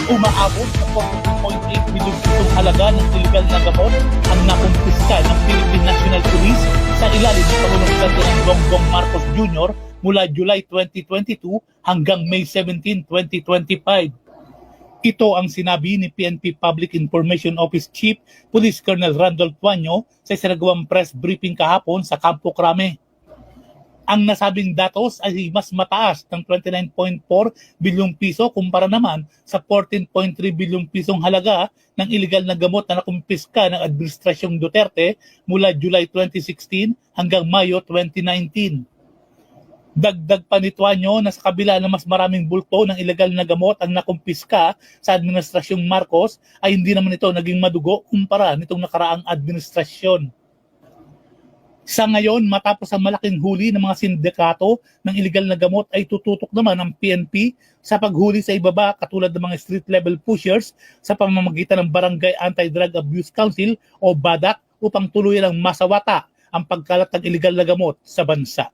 Umaabot sa 42.8 bilyon pisong halaga ng illegal na gamot ang nakumpiska ng Philippine National Police sa ilalim ng Pangulong Ferdinand Bongbong Marcos Jr. mula July 2022 hanggang May 17, 2025. Ito ang sinabi ni PNP Public Information Office Chief Police Colonel Randolph Tuanyo sa isinagawang press briefing kahapon sa Campo Crame. Ang nasabing datos ay mas mataas ng 29.4 bilyong piso kumpara naman sa 14.3 bilyong pisong halaga ng iligal na gamot na nakumpiska ng Administrasyong Duterte mula July 2016 hanggang Mayo 2019. Dagdag pa ni Tuanyo na sa kabila na mas maraming bulto ng iligal na gamot ang nakumpiska sa Administrasyong Marcos ay hindi naman ito naging madugo kumpara nitong nakaraang administrasyon. Sa ngayon, matapos ang malaking huli ng mga sindikato ng iligal na gamot ay tututok naman ang PNP sa paghuli sa ibaba katulad ng mga street level pushers sa pamamagitan ng Barangay Anti-Drug Abuse Council o BADAC upang tuluyan ng masawata ang pagkalat ng iligal na gamot sa bansa.